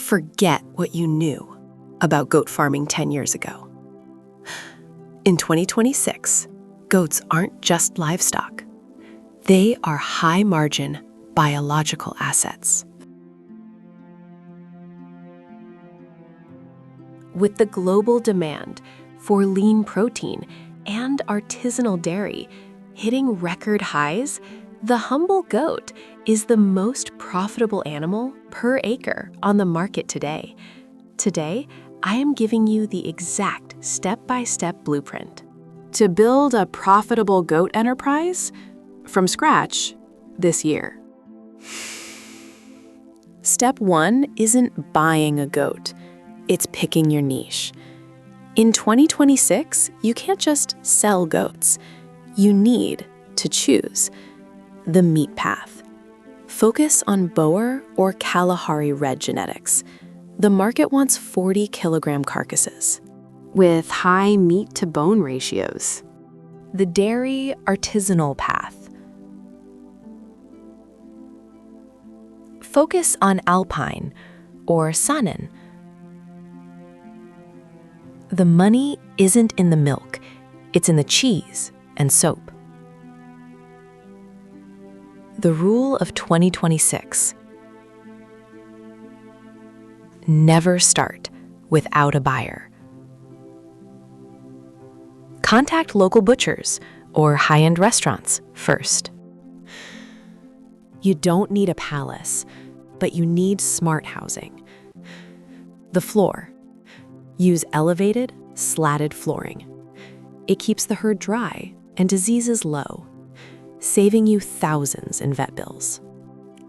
forget what you knew about goat farming 10 years ago. In 2026, goats aren't just livestock. They are high-margin biological assets. With the global demand for lean protein and artisanal dairy hitting record highs, the humble goat is the most profitable animal per acre on the market today. Today, I am giving you the exact step-by-step blueprint to build a profitable goat enterprise from scratch this year. Step 1 isn't buying a goat, it's picking your niche. In 2026, you can't just sell goats. You need to choose the meat path. Focus on Boer or Kalahari Red genetics. The market wants 40-kilogram carcasses with high meat-to-bone ratios. The dairy artisanal path. Focus on Alpine or Saanen. The money isn't in the milk, it's in the cheese and soap. The rule of 2026. Never start without a buyer. Contact local butchers or high-end restaurants first. You don't need a palace, but you need smart housing. The floor. Use elevated, slatted flooring. It keeps the herd dry and diseases low, saving you thousands in vet bills.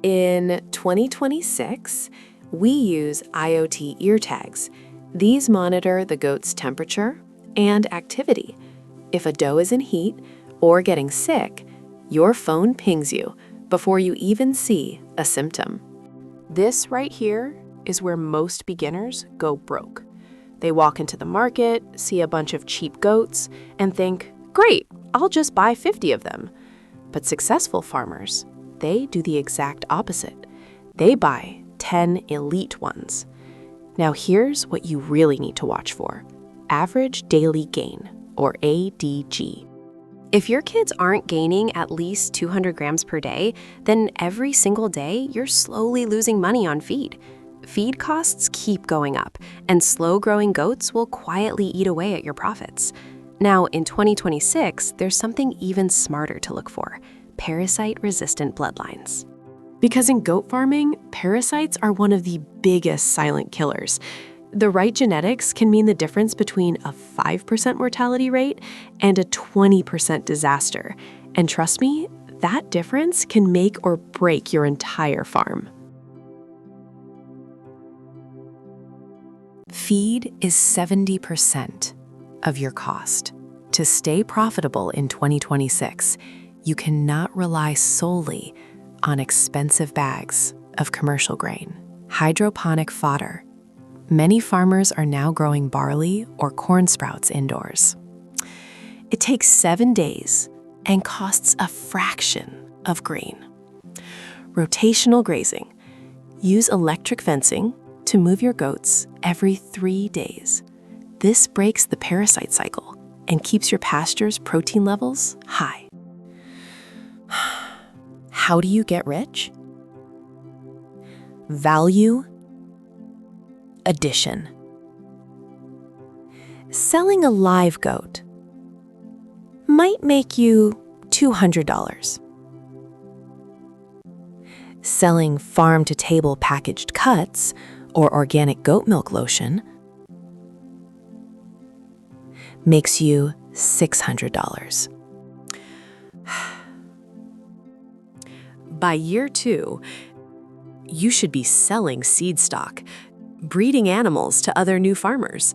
In 2026, we use IoT ear tags. These monitor the goat's temperature and activity. If a doe is in heat or getting sick, your phone pings you before you even see a symptom. This right here is where most beginners go broke. They walk into the market, see a bunch of cheap goats, and think, great, I'll just buy 50 of them. But successful farmers, they do the exact opposite. They buy 10 elite ones. Now here's what you really need to watch for. Average daily gain, or ADG. If your kids aren't gaining at least 200 grams per day, then every single day you're slowly losing money on feed. Feed costs keep going up, and slow-growing goats will quietly eat away at your profits. Now, in 2026, there's something even smarter to look for: parasite-resistant bloodlines. Because in goat farming, parasites are one of the biggest silent killers. The right genetics can mean the difference between a 5% mortality rate and a 20% disaster. And trust me, that difference can make or break your entire farm. Feed is 70% of your cost. To stay profitable in 2026, you cannot rely solely on expensive bags of commercial grain. Hydroponic fodder. Many farmers are now growing barley or corn sprouts indoors. It takes 7 days and costs a fraction of grain. Rotational grazing. Use electric fencing to move your goats every 3 days. This breaks the parasite cycle and keeps your pasture's protein levels high. How do you get rich? Value addition. Selling a live goat might make you $200. Selling farm-to-table packaged cuts or organic goat milk lotion makes you $600. By year 2, you should be selling seed stock, breeding animals to other new farmers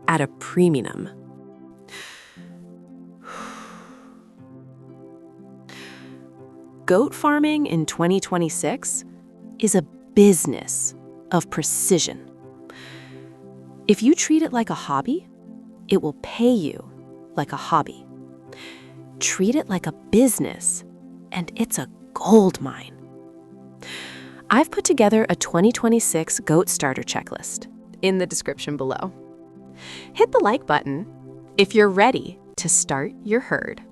at a premium. Goat farming in 2026 is a business of precision. If you treat it like a hobby, it will pay you like a hobby. Treat it like a business, and it's a gold mine. I've put together a 2026 goat starter checklist in the description below. Hit the like button if you're ready to start your herd.